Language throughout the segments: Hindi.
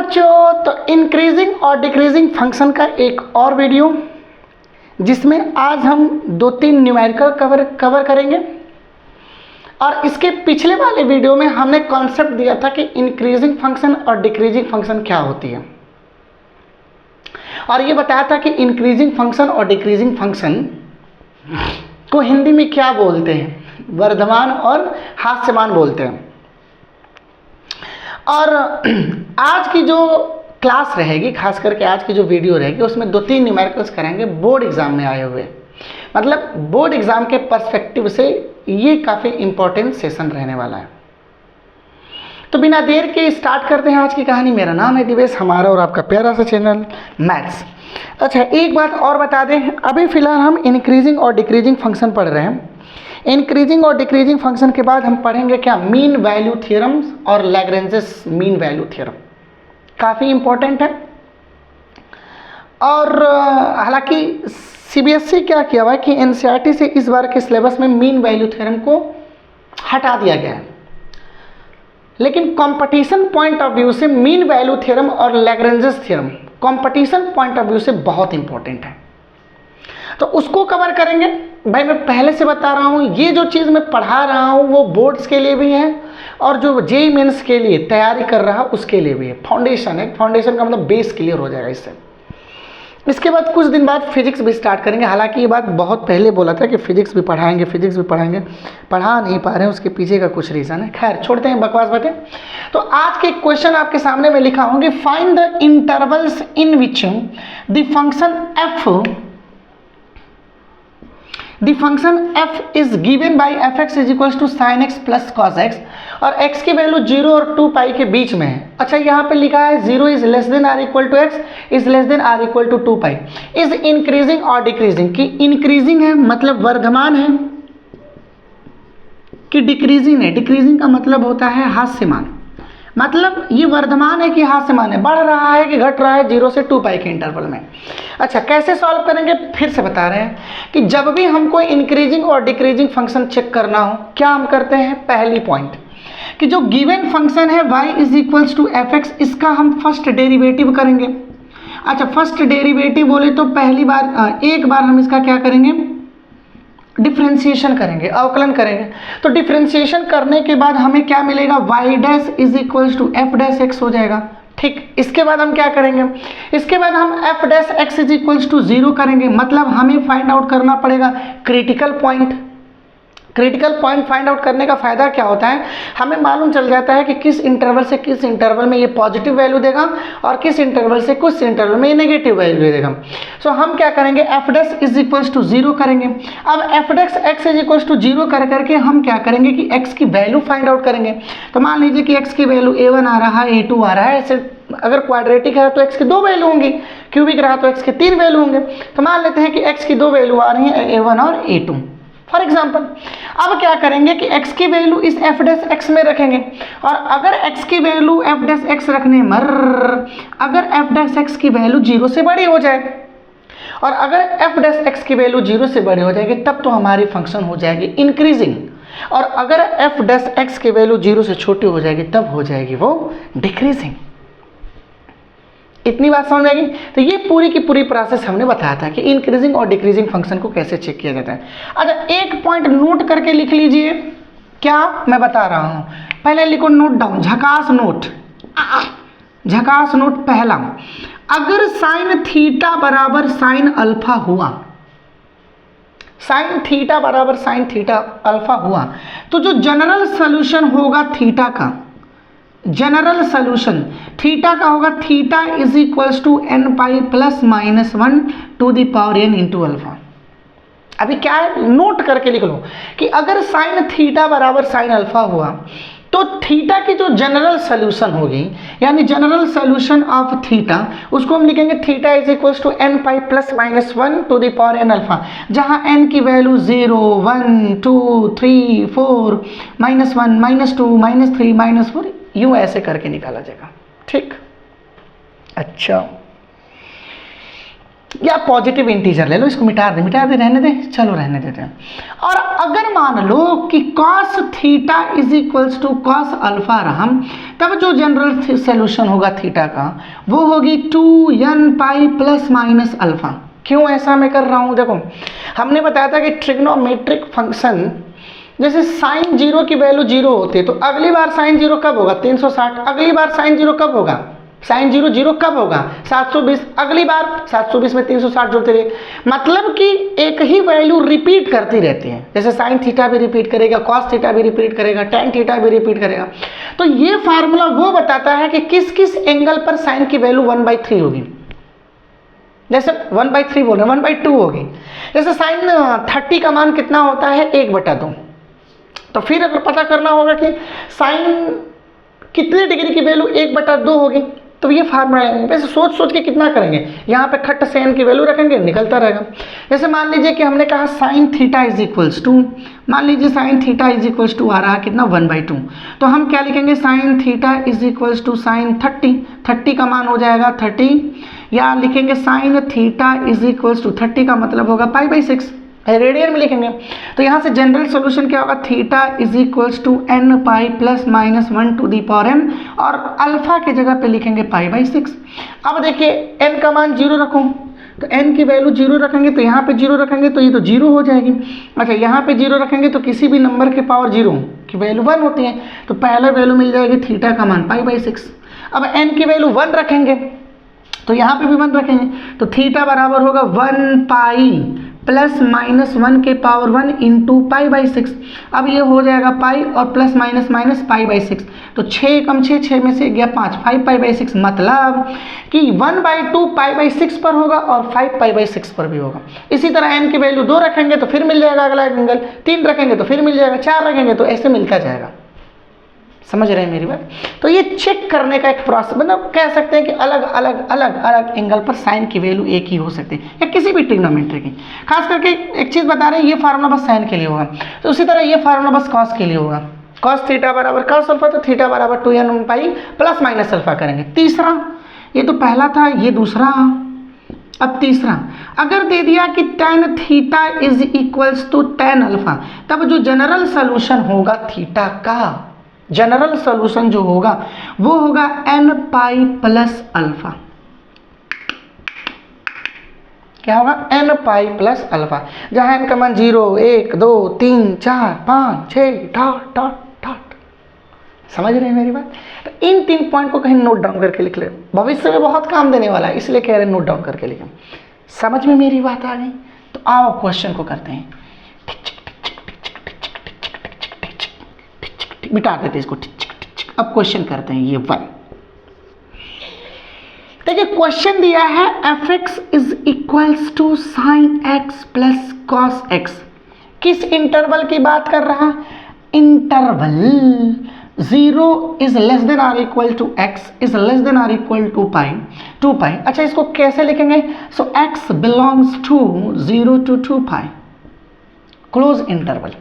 बच्चों, तो इंक्रीजिंग और डिक्रीजिंग फंक्शन का एक और वीडियो जिसमें आज हम 2-3 न्यूमेरिकल कवर करेंगे। और इसके पिछले वाले वीडियो में हमने कॉन्सेप्ट दिया था कि इंक्रीजिंग फंक्शन और डिक्रीजिंग फंक्शन क्या होती है, और ये बताया था कि इंक्रीजिंग फंक्शन और डिक्रीजिंग फंक्शन को हिंदी में क्या बोलते हैं, वर्धमान और हास्यमान बोलते हैं। और आज की जो क्लास रहेगी, खास करके आज की जो वीडियो रहेगी, उसमें 2-3 न्यूमेरिकल्स करेंगे बोर्ड एग्जाम में आए हुए। मतलब बोर्ड एग्जाम के पर्सपेक्टिव से ये काफ़ी इंपॉर्टेंट सेशन रहने वाला है। तो बिना देर के स्टार्ट करते हैं आज की कहानी। मेरा नाम है दिवेश, हमारा और आपका प्यारा सा चैनल मैथ्स। अच्छा, एक बात और बता दें, अभी फिलहाल हम इंक्रीजिंग और डिक्रीजिंग फंक्शन पढ़ रहे हैं। इंक्रीजिंग और डिक्रीजिंग फंक्शन के बाद हम पढ़ेंगे क्या, मीन वैल्यू थ्योरम्स और लैग्रेंजेस मीन वैल्यू थ्योरम। काफ़ी इंपॉर्टेंट है। और हालांकि सीबीएसई क्या किया हुआ है कि एनसीईआरटी से इस बार के सिलेबस में मीन वैल्यू थ्योरम को हटा दिया गया है, लेकिन कंपटीशन पॉइंट ऑफ व्यू से मीन वैल्यू थ्योरम और Lagrange's theorem competition point of view से बहुत इंपॉर्टेंट है, तो उसको कवर करेंगे। भाई मैं पहले से बता रहा हूँ, ये जो चीज़ मैं पढ़ा रहा हूँ वो बोर्ड्स के लिए भी है और जो जेईई मेंस के लिए तैयारी कर रहा है उसके लिए भी है। फाउंडेशन है, फाउंडेशन का मतलब बेस क्लियर हो जाएगा इससे। इसके बाद कुछ दिन बाद फिजिक्स भी स्टार्ट करेंगे। हालांकि ये बात बहुत पहले बोला था कि फिजिक्स भी पढ़ाएंगे, पढ़ा नहीं पा रहे हैं, उसके पीछे का कुछ रीज़न है। खैर छोड़ते हैं बकवास बातें। तो आज के क्वेश्चन आपके सामने मैं लिखा हूँ कि find the intervals in which the function f is given by fx is equals to sin x plus cos x, और x की वैल्यू 0 और 2 पाई के बीच में है। अच्छा, यहाँ पे लिखा है 0 is less than or equal to x is less than or equal to 2 pi. Is increasing और डिक्रीजिंग, की इंक्रीजिंग है मतलब वर्धमान है कि डिक्रीजिंग है। डिक्रीजिंग का मतलब होता है हास्यमान, मतलब ये वर्धमान है कि हास्यमान है, बढ़ रहा है कि घट रहा है 0 से 2 पाई के इंटरवल में। अच्छा, कैसे सॉल्व करेंगे, फिर से बता रहे हैं कि जब भी हमको इंक्रीजिंग और डिक्रीजिंग फंक्शन चेक करना हो, क्या हम करते हैं, पहली पॉइंट कि जो गिवन फंक्शन है y is equals to F X, इसका हम फर्स्ट डेरिवेटिव करेंगे। अच्छा, फर्स्ट डेरिवेटिव बोले तो पहली बार एक बार हम इसका क्या करेंगे, डिफ्रेंशिएशन करेंगे, अवकलन करेंगे। तो डिफ्रेंशिएशन करने के बाद हमें क्या मिलेगा, y dash is equals to F dash X हो जाएगा। ठीक, इसके बाद हम क्या करेंगे, इसके बाद हम F dash X is equals to 0 करेंगे। मतलब हमें फाइंड आउट करना पड़ेगा critical point. Critical point find out करने का फायदा क्या होता है, हमें मालूम चल जाता है कि किस इंटरवल से किस इंटरवल में ये पॉजिटिव वैल्यू देगा और किस इंटरवल से कुछ इंटरवल में ये नेगेटिव वैल्यू देगा। सो हम क्या करेंगे, F dash is equals to 0 करेंगे। अब F dash X is equals to 0 कर करके हम क्या करेंगे कि एक्स की वैल्यू फाइंड आउट करेंगे। तो मान लीजिए कि एक्स की वैल्यू a1 आ रहा है, a2 आ रहा है। ऐसे अगर क्वाड्रेटिक है तो एक्स की 2 वैल्यू होंगी, क्यूबिक रहा तो एक्स के 3 वैल्यू होंगे। तो मान लेते हैं कि एक्स की 2 वैल्यू आ रही है, a1 और a2 फॉर एग्जाम्पल। अब क्या करेंगे कि x की वैल्यू इस एफ डैश एक्स में रखेंगे, और अगर x की वैल्यू एफ डैश एक्स रखने अगर एफ डैश एक्स की वैल्यू 0 से बड़ी हो जाए, और अगर एफ डैश एक्स की वैल्यू 0 से बड़ी हो जाएगी तब तो हमारी फंक्शन हो जाएगी इंक्रीजिंग, और अगर एफ डैश एक्स की वैल्यू 0 से छोटी हो जाएगी तब हो जाएगी वो डिक्रीजिंग। इतनी बात समझ में आएगी। तो ये पूरी की पूरी प्रोसेस हमने बताया था कि इंक्रीजिंग और डिक्रीजिंग फंक्शन को कैसे चेक किया जाता है। अच्छा, एक पॉइंट नोट करके लिख लीजिए, क्या मैं बता रहा हूं, पहले लिखो नोट डाउन, झकास नोट, झकास नोट। पहला, अगर साइन थीटा बराबर साइन अल्फा हुआ, साइन थीटा बराबर साइन थीटा अल्फा हुआ, तो जो जनरल सोल्यूशन होगा थीटा का, जनरल सोल्यूशन थीटा का होगा, theta is equals to n pi plus minus 1 to the power n into alpha. अभी क्या है, नोट करके लिख लो कि अगर साइन थीटा बराबर साइन अल्फा हुआ तो थीटा की जो जनरल सोल्यूशन होगी, यानी जनरल सोल्यूशन ऑफ थीटा, उसको हम लिखेंगे theta is equals to n pi plus minus 1 to the power n alpha, जहां n की वैल्यू 0, 1, 2, 3, 4, -1, -2, -3, -4 यूं ऐसे करके निकाला जाएगा। ठीक, अच्छा या पॉजिटिव इंटीजर ले लो, इसको मिटा दे रहने दे, चलो रहने देते हैं। और अगर मान लो कि cos theta is equals to cos alpha रहा, तब जो जनरल सोल्यूशन होगा थीटा का वो होगी 2n pi plus minus alpha. क्यों ऐसा मैं कर रहा हूँ, देखो हमने बताया था कि ट्रिग्नोमेट्रिक फंक्शन जैसे साइन जीरो की वैल्यू जीरो होती है, तो अगली बार साइन जीरो कब होगा 360, अगली बार साइन जीरो कब होगा, साइन जीरो जीरो कब होगा 720, अगली बार 720 में 360 जोड़ते रहे, मतलब कि एक ही वैल्यू रिपीट करती रहती है। जैसे साइन थीटा भी रिपीट करेगा, कॉस थीटा भी रिपीट करेगा, टेन थीटा भी रिपीट करेगा। तो ये फार्मूला वो बताता है कि किस किस एंगल पर साइन की वैल्यू 1/3 होगी। जैसे 1/3 बोल रहे 1/2 होगी। जैसे साइन 30 का मान कितना होता है 1/2। तो फिर अगर पता करना होगा कि साइन कितने डिग्री की वैल्यू 1/2 होगी, तो ये फार्मूला है। वैसे सोच सोच के कितना करेंगे, यहाँ पे खट से n की वैल्यू रखेंगे, निकलता रहेगा। जैसे मान लीजिए कि हमने कहा sine theta is equals to, मान लीजिए sine theta is equals to आ रहा है कितना 1/2, तो हम क्या लिखेंगे sine theta is equals to sine 30 का मान हो जाएगा 30, या लिखेंगे sine theta is equals to 30 का मतलब होगा π/6, रेडियन में लिखेंगे। तो यहाँ से जनरल सॉल्यूशन क्या होगा, theta is equals to n pi plus minus 1 to the power n, और अल्फा की जगह पे लिखेंगे π/6। अब देखिए n का मान 0 रखो, तो n की वैल्यू 0 रखेंगे, तो यहाँ पे 0 रखेंगे तो ये तो 0 हो जाएगी। अच्छा यहाँ पे 0 रखेंगे तो किसी भी नंबर के पावर 0 की वैल्यू 1 होती है, तो पहला वैल्यू मिल जाएगी थीटा का मान π/6। अब n की वैल्यू 1 रखेंगे तो यहाँ पे भी 1 रखेंगे, तो थीटा बराबर होगा 1 पाई प्लस माइनस 1 के पावर 1 इंटू π/6। अब ये हो जाएगा पाई और प्लस माइनस माइनस π/6, तो 6 कम 6 में से गया 5 5π/6, मतलब कि 1/2 π/6 पर होगा और 5 π/6 पर भी होगा। इसी तरह n की वैल्यू 2 रखेंगे तो फिर मिल जाएगा अगला एंगल, 3 रखेंगे तो फिर मिल जाएगा, 4 रखेंगे तो ऐसे मिलता जाएगा। समझ रहे हैं मेरी बात? तो ये चेक करने का एक प्रोसेस, मतलब कह सकते हैं कि अलग अलग एंगल पर साइन की वैल्यू एक ही हो सकती है, या किसी भी ट्रिग्नोमेट्री की। खास करके एक चीज़ बता रहे हैं, ये फार्मूला बस साइन के लिए होगा, तो उसी तरह ये फार्मूला बस कॉस के लिए होगा। कॉस थीटा बराबर कॉस अल्फा, तो थीटा बराबर 2n pi plus minus alpha करेंगे। तीसरा, ये तो पहला था, ये दूसरा। अब तीसरा, अगर दे दिया कि tan theta is equals to tan alpha, तब जो जनरल सोल्यूशन होगा थीटा का, जनरल सोल्यूशन जो होगा वो होगा n पाई प्लस अल्फा। क्या होगा, n पाई प्लस अल्फा, जहां n का मान 0 1 2 3 4 5 6 डॉट डॉट डॉट। समझ रहे हैं मेरी बात? तो इन 3 पॉइंट को कहीं नोट डाउन करके लिख ले, भविष्य में बहुत काम देने वाला है, इसलिए कह रहे हैं नोट डाउन करके लिखें। समझ में मेरी बात आ गई? तो आओ क्वेश्चन को करते हैं। मिटा देते इसको। अब क्वेश्चन करते हैं ये 1। देखिए क्वेश्चन दिया है f(x) is equals to sine x plus cos x। किस इंटरवल की बात कर रहा है? Interval 0 is less than or equal to x is less than or equal to two pi. अच्छा इसको कैसे लिखेंगे? So x belongs to 0 to 2π, close interval.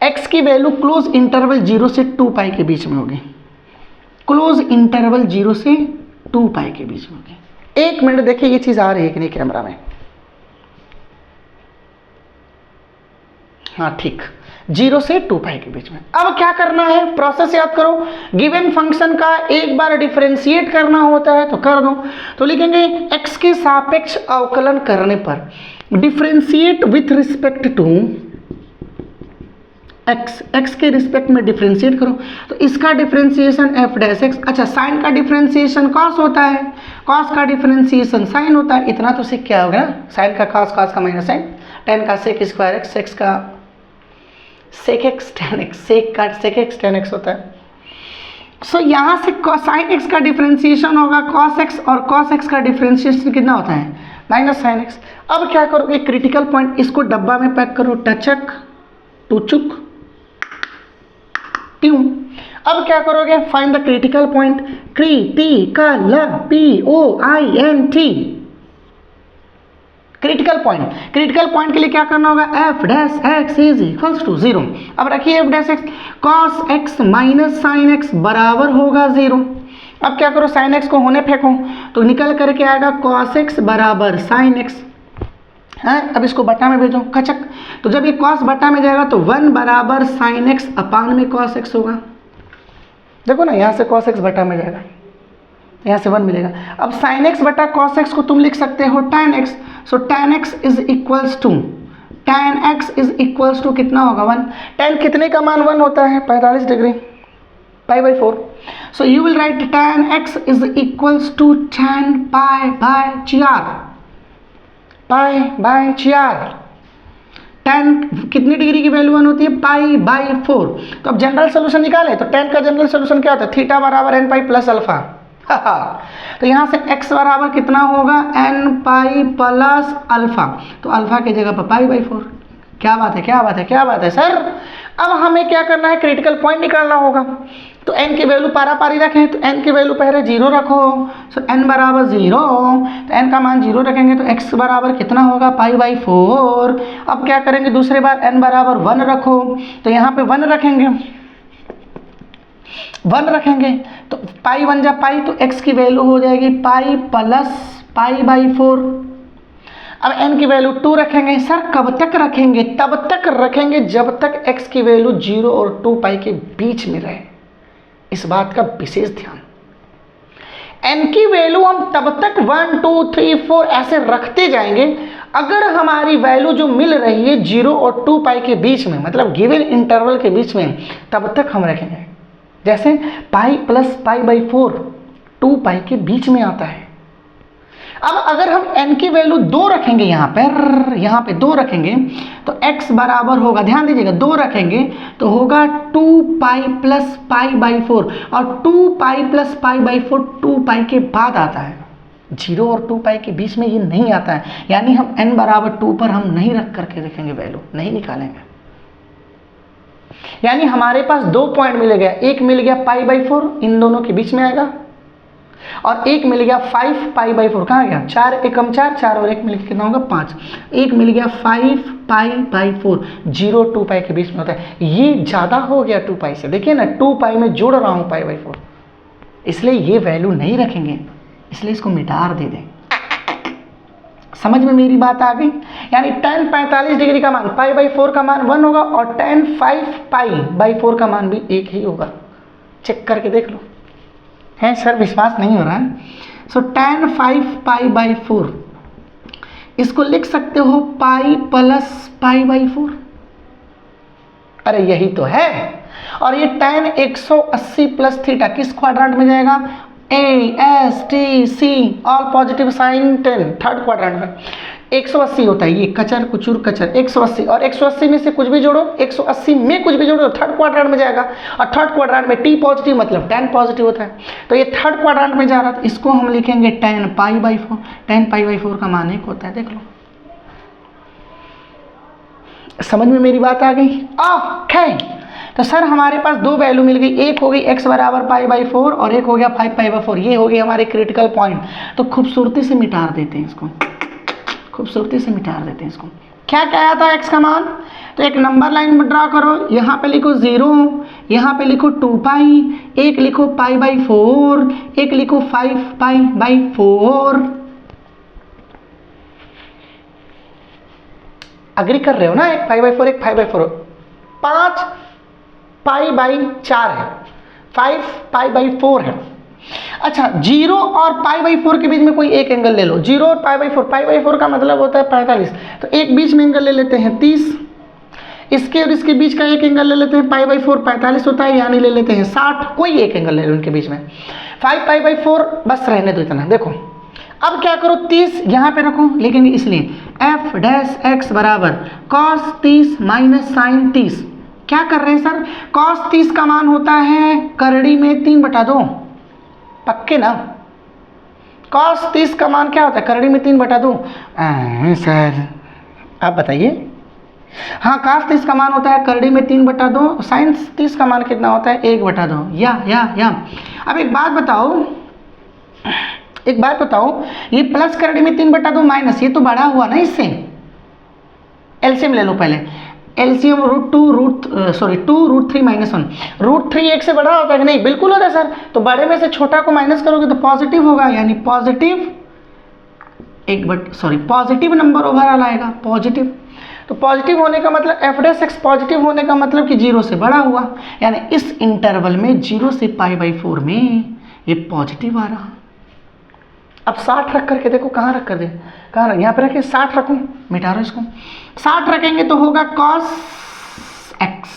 x की वैल्यू क्लोज इंटरवल 0 से 2π के बीच में होगी, क्लोज इंटरवल 0 से 2π के बीच में होगी। 1 मिनट देखिए ये चीज आ रही है कि नहीं कैमरा में? हाँ ठीक, 0 से 2π के बीच में। अब क्या करना है, प्रोसेस याद करो। गिवन फंक्शन का एक बार डिफरेंशिएट करना होता है तो कर दो, तो लिखेंगे x के सापेक्ष अवकलन करने पर differentiate with respect to x के रिस्पेक्ट में डिफरेंशिएट करो, तो इसका डिफरेंशिएशन f'(x). अच्छा साइन का डिफरेंशिएशन cos होता है, cos का डिफरेंशिएशन साइन होता है। इतना तो सीख क्या होगा ना, साइन का cos, cos का माइनस साइन, tan का sec स्क्वायर x, sec का sec x tan x, sec का sec x tan x होता है। सो यहाँ से साइन x का डिफरेंशिएशन होगा cos x, और cos x का डिफरेंशिएशन कितना होता है माइनस साइन x। अब क्या करोगे, क्रिटिकल पॉइंट इसको डब्बा में पैक करो, टचक टुचुक ट्यू। अब क्या करोगे, find the critical point, critical POINT, critical point. Critical point के लिए क्या करना होगा, f'(x) इज इक्वल्स टू 0। अब रखिए f'(x), cos x minus sine x बराबर होगा 0। अब क्या करो, साइन एक्स को होने फेंको तो निकल करके आएगा कॉस एक्स बराबर साइन एक्स है। अब इसको बटा में भेजो खचक, तो जब ये कॉस बटा में जाएगा तो 1 बराबर साइन एक्स अपान में कॉस एक्स होगा। देखो ना, यहाँ से कॉस एक्स बटा में जाएगा, यहाँ से 1 मिलेगा। अब साइन एक्स बटा कॉस एक्स को तुम लिख सकते हो tan X, so tan X is equals to कितना होगा 1। tan कितने का मान 1 होता है, 45 degree, pi by 4। So you will write tan X is equals to tan pi by 4, pi by 4। tan कितनी डिग्री की वैल्यू 1 होती है, पाई बाई 4। तो अब जनरल सोल्यूशन निकाले तो tan का जनरल सोल्यूशन क्या होता है, थीटा बराबर n पाई प्लस अल्फा। तो यहाँ से x बराबर कितना होगा, n पाई प्लस अल्फा, तो अल्फा की जगह पर पाई बाई 4। क्या बात है, क्या बात है, क्या बात है सर। अब हमें क्या करना है, क्रिटिकल पॉइंट निकालना होगा। तो n की वैल्यू पारा पारी रखें, तो n की वैल्यू पहले 0 रखो, सो n बराबर 0, तो n का मान 0 रखेंगे तो x बराबर कितना होगा, पाई बाई 4। अब क्या करेंगे, दूसरे बार n बराबर 1 रखो, तो यहाँ पे 1 रखेंगे, 1 रखेंगे तो पाई 1 जा पाई, तो x की वैल्यू हो जाएगी पाई प्लस पाई बाई 4। अब n की वैल्यू 2 रखेंगे। सर कब तक रखेंगे, तब तक रखेंगे जब तक x की वैल्यू 0 और 2 पाई के बीच में रहे, इस बात का विशेष ध्यान। n की वैल्यू हम तब तक 1 2 3 4 ऐसे रखते जाएंगे अगर हमारी वैल्यू जो मिल रही है 0 और 2 पाई के बीच में, मतलब गिवन इंटरवल के बीच में, तब तक हम रखेंगे। जैसे पाई प्लस पाई बाई 4 2 पाई के बीच में आता है। अब अगर हम n की वैल्यू 2 रखेंगे, यहाँ पे 2 रखेंगे तो x बराबर होगा, ध्यान दीजिएगा 2 रखेंगे तो होगा 2 पाई प्लस पाई बाई 4, और 2 पाई प्लस पाई बाई 4 2 पाई के बाद आता है, 0 और 2 पाई के बीच में ये नहीं आता है। यानी हम n बराबर 2 पर हम नहीं रख करके रखेंगे, वैल्यू नहीं निकालेंगे। यानी हमारे पास 2 पॉइंट मिल गया, एक मिल गया पाई बाई 4 इन दोनों के बीच में आएगा, और एक मिल गया 5 पाई बाई 4, कहाँ गया 4 एकम 4, 4 और एक मिलकर कितना होगा 5, एक मिल गया 5 पाई बाई 4, 0 2 पाई के बीच में होता है। ये ज़्यादा हो गया 2 पाई से, देखिए ना 2 पाई में जोड़ रहा हूँ पाई बाई 4, इसलिए ये वैल्यू नहीं रखेंगे, इसलिए इसको मिटार दे दें। समझ में मेरी बात आ गई। यानी tan 45 डिग्री का मान पाई बाई 4 का मान 1 होगा, और tan 5 पाई बाई 4 का मान भी 1 ही होगा। चेक करके देख लो, है सर विश्वास नहीं हो रहा है। सो tan 5 पाई बाई 4 इसको लिख सकते हो पाई प्लस पाई बाई 4। अरे यही तो है। और ये tan 180 प्लस थीटा किस क्वाड्रेंट में जाएगा, A S T C all positive sine 10 third quadrant में। 180 होता है ये, कचर कुचुर कचर 180, और 180 में से कुछ भी जोड़ो, 180 में कुछ भी जोड़ो तो थर्ड क्वाड्रेंट में जाएगा, और थर्ड क्वाड्रेंट में T पॉजिटिव मतलब tan पॉजिटिव होता है, तो ये थर्ड क्वाड्रेंट में जा रहा था। इसको हम लिखेंगे tan pi by 4, tan pi by 4 का मान 1 होता है। देख लो, समझ में मेरी बात आ गई। ओके, तो सर हमारे पास 2 वैल्यू मिल गई, एक हो गई x बराबर पाई बाई 4 और एक हो गया 5 पाई बाई 4, ये हो गई हमारे क्रिटिकल पॉइंट। तो खूबसूरती से मिटार देते हैं इसको, खूबसूरती से मिटार देते हैं इसको। क्या कहा था x का मान, तो एक नंबर लाइन ड्रा करो, यहाँ पे लिखो 0, यहाँ पे लिखो 2 पाई, एक लिखो पाई बाई 4, एक लिखो 5 पाई बाई 4। अग्री कर रहे हो ना, एक पाई बाई 4 एक 5 बाई 4, 5 पाई बाई 4 है, 5 पाई बाई 4 है। अच्छा, 0 और पाई बाई 4 के बीच में कोई एक एंगल ले लो, 0 और पाई बाई 4 का मतलब होता है 45, तो एक बीच में एंगल ले लेते हैं 30, इसके और इसके बीच का एक एंगल ले लेते हैं, पाई बाई 4 45 होता है, यानी ले लेते हैं 60, कोई एक एंगल ले लो उनके बीच में। 5 पाई बाई 4 बस रहने दो इतना। देखो अब क्या करो, 30 यहाँ पे रखो, लिखेंगे इसलिए f डैश x बराबर cos 30 माइनस साइन 30। क्या कर रहे हैं सर, cos 30 का मान होता है करड़ी में 3 बटा 2, पक्के ना। cos 30 का मान क्या होता है, करड़ी में 3 बटा 2। सर आप बताइए। हाँ, cos 30 का मान होता है करड़ी में 3 बटा 2, साइन 30 का मान कितना होता है 1 बटा 2। या अब एक बात बताओ, ये प्लस करड़ी में 3 बटा 2 माइनस, ये तो बड़ा हुआ ना, इससे एलसीएम ले लो पहले। एलसीएम (2√3 - 1). √3 एक से बड़ा होता है कि नहीं? बिल्कुल होता है सर। तो बड़े में से छोटा को माइनस करोगे तो पॉजिटिव होगा, यानी पॉजिटिव नंबर ओवरऑल आएगा, पॉजिटिव। तो पॉजिटिव होने का मतलब f' पॉजिटिव होने का मतलब कि 0 से बड़ा हुआ, यानी इस इंटरवल में 0 से π/4 में ये पॉजिटिव आ रहा। अब 60 रख करके देखो, कहाँ रख कर दे, कहाँ रख, यहाँ पे रखे 60 रखूँ, मिटा रहा इसको। 60 रखेंगे तो होगा cos x,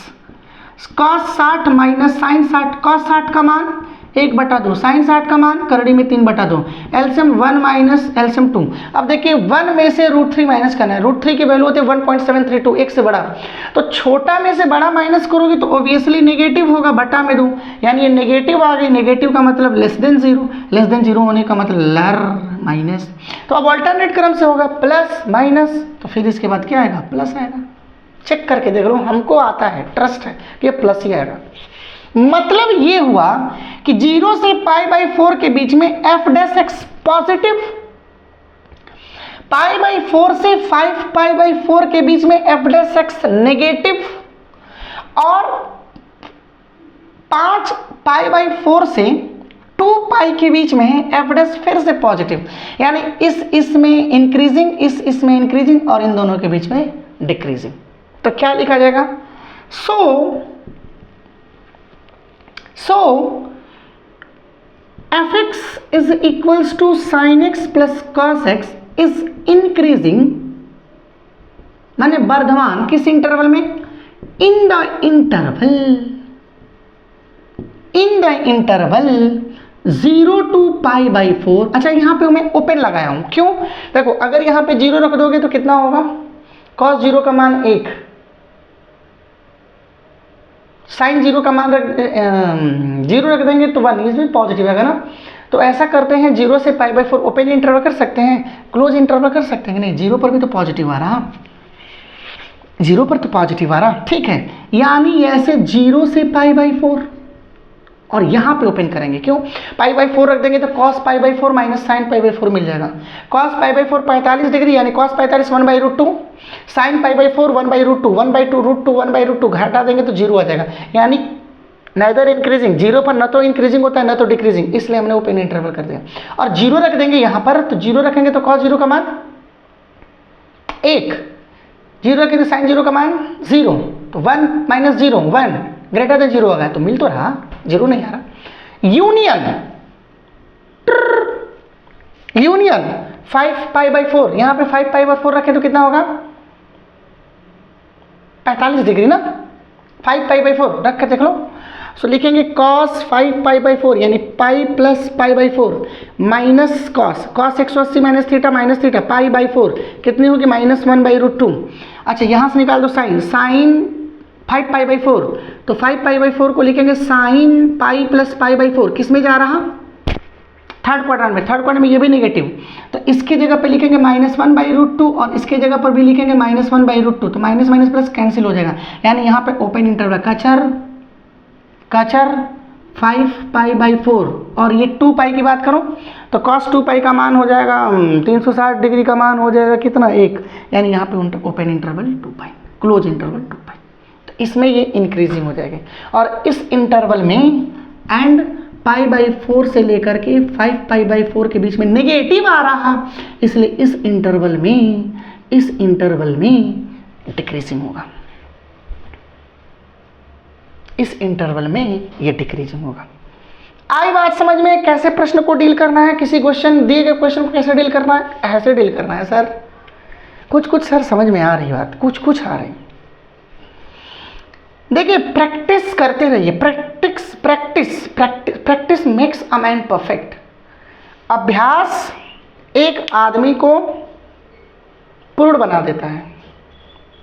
cos 60 minus sin 60, cos 60 का मान 1/2, sin 60 का मान करड़ी में 3/2, एलसीएम 1 माइनस एलसीएम 2। अब देखिए 1 में से √3 माइनस करना है, √3 की वैल्यू होती है 1.732, एक से बड़ा। तो छोटा में से बड़ा माइनस करोगे तो ऑब्वियसली नेगेटिव होगा, बटा में दूँ, यानी ये नेगेटिव आ गई। नेगेटिव का मतलब लेस देन 0 होने का मतलब लर माइनस। तो अब अल्टरनेट क्रम से होगा प्लस माइनस, तो फिर इसके बाद क्या आएगा? प्लस आएगा। चेक करके देख लो, हमको आता है, ट्रस्ट है कि ये प्लस ही आएगा। मतलब ये हुआ कि 0 से π/4 के बीच में f' पॉजिटिव, π/4 से 5π/4 के बीच में f' नेगेटिव, और 5π/4 से 2π के बीच में f' फिर से पॉजिटिव, यानी इसमें इंक्रीजिंग, इसमें इंक्रीजिंग, और इन दोनों के बीच में डिक्रीजिंग। तो क्या लिखा जाएगा? So fx is equals to sin x plus cos x is increasing, माने वर्धमान, किस इंटरवल में? In the interval 0 to π/4। अच्छा, यहाँ पे मैं ओपन लगाया हूँ, क्यों? देखो अगर यहाँ पे 0 रख दोगे तो कितना होगा? cos 0 का मान 1, साइन 0 का मान 0 रख देंगे तो 1, इसमें पॉजिटिव आएगा ना। तो ऐसा करते हैं, 0 से π/4 ओपन इंटरवल कर सकते हैं, क्लोज इंटरवल कर सकते हैं, नहीं 0 पर भी तो पॉजिटिव आ रहा, 0 पर तो पॉजिटिव आ रहा, ठीक है। यानी ऐसे 0 से π/4 और यहाँ पे ओपन करेंगे, क्यों? π/4 रख देंगे तो cos π/4 माइनस sin π/4 मिल जाएगा। cos π/4 45 डिग्री, यानी cos 45 1/√2, sin π/4 1/√2, 1/2 1/√2 घटा देंगे तो 0 आ जाएगा। यानी नाइदर इंक्रीजिंग, 0 पर न तो इंक्रीजिंग होता है न तो डिक्रीजिंग, इसलिए हमने ओपन इंटरवल कर दिया। और 0 रख देंगे यहाँ पर, तो 0 रखेंगे तो cos 0 का मान 1, 0 रखेंगे तो sin 0 का मान 0, तो 1 माइनस 0 1 ग्रेटर देन 0 आ गया, तो मिल तो रहा, 0 नहीं आ रहा। यूनियन 5π/4, यहाँ पे 5π/4 रखें तो कितना होगा? 45 डिग्री ना, 5π/4 रख कर देख लो। सो लिखेंगे cos 5π/4 यानी pi plus π/4 minus cos 180 minus theta π/4 कितनी होगी? -1/√2। अच्छा, यहाँ से निकाल दो साइन 5π/4, तो 5π/4 को लिखेंगे साइन पाई प्लस π/4, किस में जा रहा? थर्ड क्वाड्रेंट में ये भी नेगेटिव, तो इसकी जगह पे लिखेंगे -1/√2 और इसके जगह पर भी लिखेंगे -1/√2, तो माइनस माइनस प्लस कैंसिल हो जाएगा। यानी यहाँ पे ओपन इंटरवल कचर 5π/4 और ये 2π की बात करो तो cos 2π का मान हो जाएगा 360 डिग्री का मान हो जाएगा कितना? 1, यानी यहाँ पे ओपन इंटरवल 2π, क्लोज इंटरवल 2π। तो इसमें ये इंक्रीजिंग हो जाएगी और इस इंटरवल में एंड π/4 से लेकर के 5π/4 के बीच में नेगेटिव आ रहा, इसलिए इस इंटरवल में डिक्रीजिंग होगा, इस इंटरवल में ये डिक्रीजिंग होगा। आई बात समझ में? कैसे प्रश्न को डील करना है, किसी क्वेश्चन दिए गए क्वेश्चन को कैसे डील करना है? ऐसे डील करना है सर। कुछ सर समझ में आ रही बात, कुछ आ रही। देखिए, प्रैक्टिस करते रहिए, practice makes a man perfect. अभ्यास एक आदमी को पूर्ण बना देता है।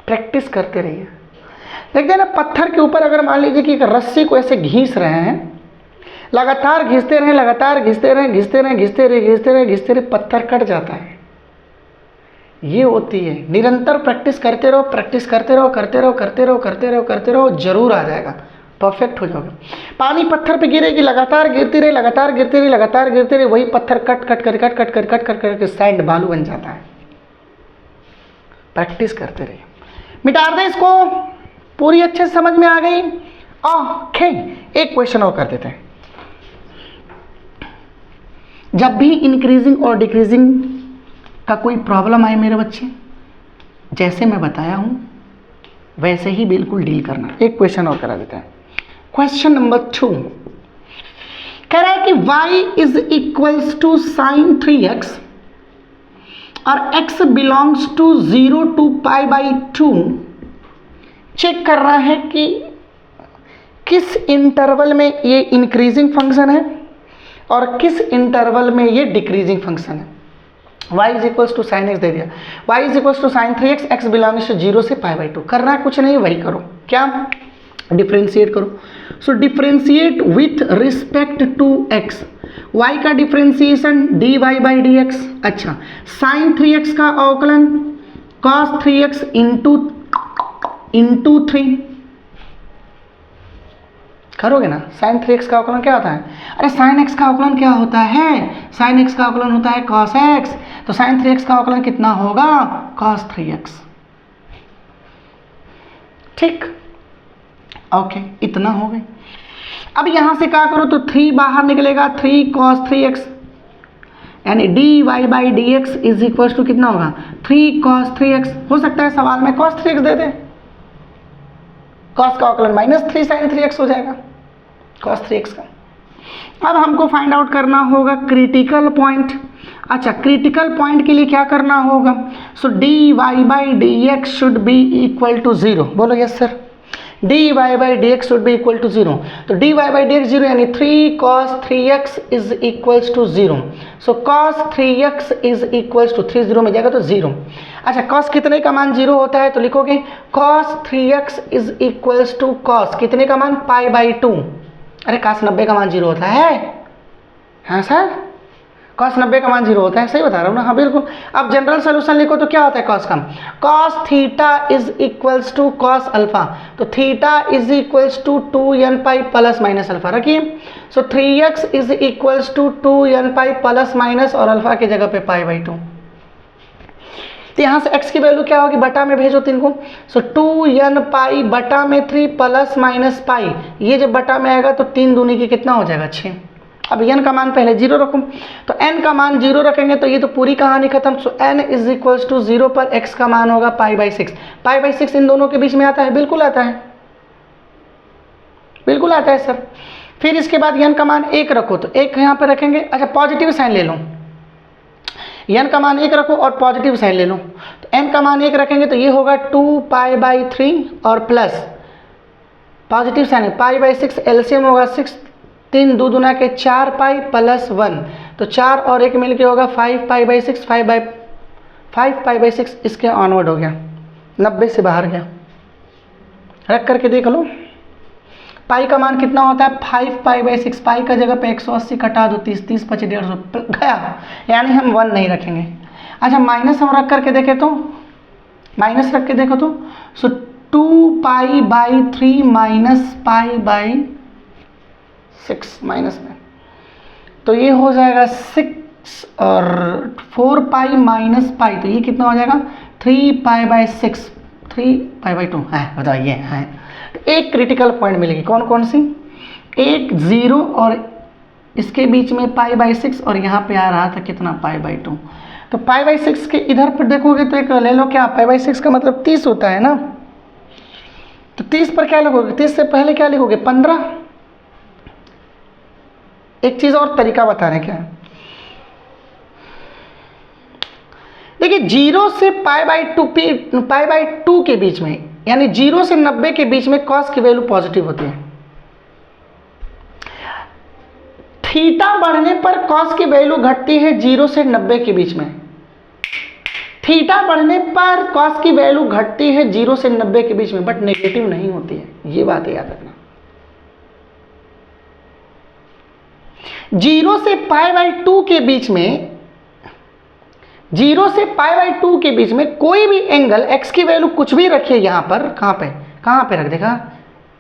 प्रैक्टिस करते रहिए। देखते हैं ना, पत्थर के ऊपर अगर मान लीजिए कि एक रस्सी को ऐसे घींच रहे हैं, लगातार घिसते रहे, पत्थर कट जाता है। ये होती है, निरंतर प्रैक्टिस करते रहो, करते रहो, जरूर आ जाएगा, परफेक्ट हो जाओगे। पानी पत्थर पे गिरेगी, लगातार गिरती रही, वही पत्थर कट कर सैंड बालू बन जाता है। प्रैक्टिस करते रहिए। मिटा दें इसको। पूरी अच्छे से समझ में आ गई? ओके, एक क्वेश्चन और कर देते हैं। जब भी इंक्रीजिंग और डिक्रीजिंग का कोई प्रॉब्लम आए मेरे बच्चे, जैसे मैं बताया हूं वैसे ही बिल्कुल डील करना। एक क्वेश्चन और करा देते हैं। क्वेश्चन नंबर 2 कह रहा है कि y is equals to sine 3x और x belongs to 0 to π/2। Check कर रहा है कि किस इंटरवल में ये इंक्रीजिंग फंक्शन है और किस इंटरवल में ये डिक्रीजिंग फंक्शन है। y is equals to sine x दे दिया, y is equals to sine 3x, x belongs to 0 से π/2। करना है कुछ नहीं, वही करो। क्या? डिफ्रेंशिएट करो। So differentiate with respect to x। y का डिफ्रेंशिएशन dy/dx। अच्छा, साइन 3x का अवकलन cos 3x इंटू 3 करोगे ना। साइन 3x का अवकलन क्या होता है? अरे साइन x का अवकलन क्या होता है? साइन x का अवकलन होता है cos x। तो साइन 3x का अवकलन कितना होगा? cos 3x। ठीक, ओके, इतना हो गई। अब यहां से क्या करो तो 3 बाहर निकलेगा, 3 cos 3x यानी dy/dx इज इक्वल टू कितना होगा? 3 cos 3x। हो सकता है सवाल में cos 3x दे दे, cos का अवकलन -3 sin 3x हो जाएगा, cos 3x का। अब हमको फाइंड आउट करना होगा क्रिटिकल पॉइंट। अच्छा, क्रिटिकल पॉइंट के लिए क्या करना होगा? So dy/dx should be equal to 0। बोलो yes sir. dy/dx should be equal to 0। तो dy/dx 0 यानी 3 cos 3x is equals to 0। So cos 3x is equals to 3 0 में जाएगा तो 0। अच्छा, cos कितने का मान 0 होता है? तो लिखोगे cos 3x is equals to cos कितने का मान? π/2। अरे cos 90 का मान 0 होता है। हाँ सर, cos 90 का मान 0 होता है, सही बता रहा हूँ ना? हाँ बिल्कुल। अब जनरल सोल्यूशन लिखो तो क्या होता है cos का? cos theta is equals to cos alpha. तो theta is equals to 2n pi plus minus alpha रखिए। So 3x is equals to 2n pi plus minus और अल्फा की जगह पे π/2। तो यहाँ से x की वैल्यू क्या होगी? बटा में भेजो 3 को। सो 2n पाई बटा में 3 प्लस माइनस पाई, ये जब बटा में आएगा तो 3 दूनी की कितना हो जाएगा? 6। अब n का मान पहले 0 रखूं, तो n का मान 0 रखेंगे तो ये तो पूरी कहानी खत्म। सो n इज इक्वल्स टू 0 पर x का मान होगा π/6। π/6 इन दोनों के बीच में आता है? बिल्कुल आता है, बिल्कुल आता है सर। फिर इसके बाद n का मान 1 रखो, तो 1 यहाँ पे रखेंगे। अच्छा, पॉजिटिव साइन ले लो, n का मान 1 रखो और पॉजिटिव साइन ले लो। तो n का मान 1 रखेंगे तो ये होगा 2π/3 और प्लस पॉजिटिव साइन है π/6, एलसीएम होगा 6, 3 2 दूना के 4 पाई प्लस 1, तो 4 और 1 मिलके होगा 5π/6। 5π/6 इसके ऑनवर्ड हो गया, 90 से बाहर गया। रख करके देख लो पाई का मान कितना होता है? 5π/6। पाई का जगह पे 180 कटा दो, 30 30 5 150 गया, यानी हम 1 नहीं रखेंगे। अच्छा, माइनस हम रख करके देखें तो, माइनस रख के देखो तो, सो 2π/3 माइनस π/6 माइनस में, तो ये हो जाएगा 6 और 4π माइनस पाई, तो ये कितना हो जाएगा? 3π/6, 3π/2 है। बताइए है, तो एक क्रिटिकल पॉइंट मिलेगी। कौन कौन सी? एक 0 और इसके बीच में π/6 और यहाँ पे आ रहा था कितना? π/2। तो π/6 के इधर पर देखोगे तो एक ले लो, क्या π/6 का मतलब 30 होता है ना, तो 30 पर क्या लिखोगे? 30 से पहले क्या लिखोगे? 15। एक चीज और तरीका बता रहे हैं क्या, देखिए 0 से π/2 के बीच में, यानी 0 से 90 के बीच में cos की वैल्यू पॉजिटिव होती है। थीटा बढ़ने पर cos की वैल्यू घटती है 0 से 90 के बीच में। थीटा बढ़ने पर cos की वैल्यू घटती है 0 से 90 के बीच में, बट नेगेटिव नहीं होती है, ये बात याद रखना। 0 से π/2 के बीच में, 0 से π/2 के बीच में कोई भी एंगल x की वैल्यू कुछ भी रखिए यहाँ पर, कहाँ पे रख देगा?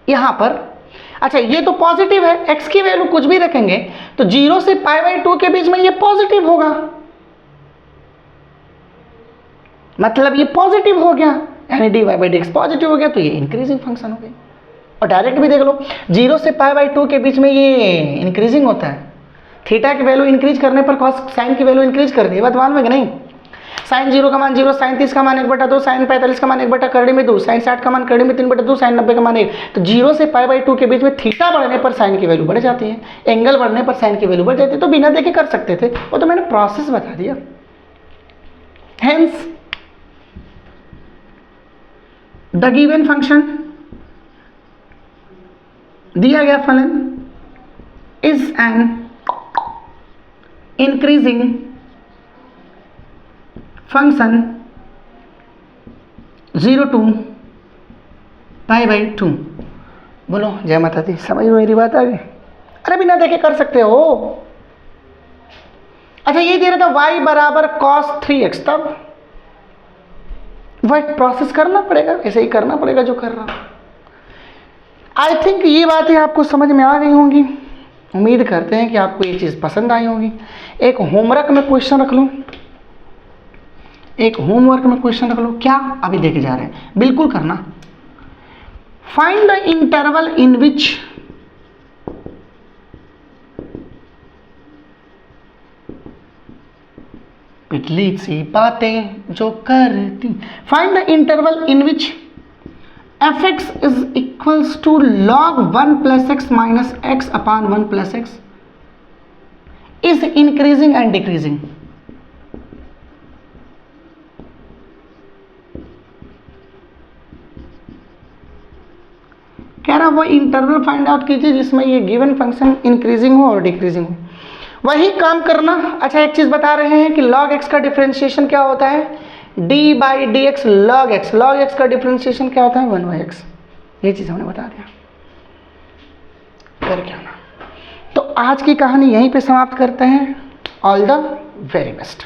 यहाँ पर। अच्छा, ये तो पॉजिटिव है, x की वैल्यू कुछ भी रखेंगे तो 0 से π/2 के बीच में ये पॉजिटिव होगा, मतलब ये पॉजिटिव हो गया, यानी dy by D x positive हो गया तो ये इंक्रीजिंग फंक्शन हो गई। और डायरेक्ट भी देख लो 0 से पाई बाई 2 के बीच में ये इंक्रीजिंग होता है। थीटा की वैल्यू इंक्रीज करने पर कॉस साइन की वैल्यू इंक्रीज कर दी, बात मालूम है कि नहीं। साइन 0 का मान 0, साइन 30 का मान 1/2, साइन 45 का मान 1 करड़ी में 2, साइन 60 का मान करड़ी में 3/2, साइन 90 का मान 1। तो 0 से पाई बाई 2 के बीच में थीटा बढ़ने पर साइन की वैल्यू बढ़ जाती है, एंगल बढ़ने पर साइन की वैल्यू बढ़ जाती है। तो बिना देखे कर सकते थे, वो तो मैंने प्रोसेस बता दिया। हेंस द गिवन फंक्शन, दिया गया फलन is an increasing function 0 to pi by 2। बोलो जय माता दी, समझ में मेरी बात आ गई? अरे बिना देखे कर सकते हो। अच्छा ये दे रहा था y बराबर cos 3x, तब वह प्रोसेस करना पड़ेगा, ऐसे ही करना पड़ेगा जो कर रहा हूं। आई थिंक ये बातें आपको समझ में आ गई होंगी। उम्मीद करते हैं कि आपको ये चीज़ पसंद आई होगी। एक होमवर्क में क्वेश्चन रख लूँ, एक होमवर्क में क्वेश्चन रख लो। क्या अभी देखे जा रहे हैं, बिल्कुल करना। फाइंड द इंटरवल इन विच पिछली सी बातें जो करती। Find the interval in which fx is equals to log 1 plus x minus x upon 1 plus x is increasing and decreasing। कह रहा वो इंटरवल फाइंड आउट कीजिए जिसमें ये गिवन फंक्शन इंक्रीजिंग हो और डिक्रीजिंग हो, वही काम करना। अच्छा एक चीज बता रहे हैं कि log x का डिफरेंशिएशन क्या होता है, d by D x log x. Log x का डिफरेंशिएशन क्या होता है, 1 बाई एक्स। ये चीज हमने बता दिया, कर क्या ना। तो आज की कहानी यहीं पे समाप्त करते हैं। All the very best.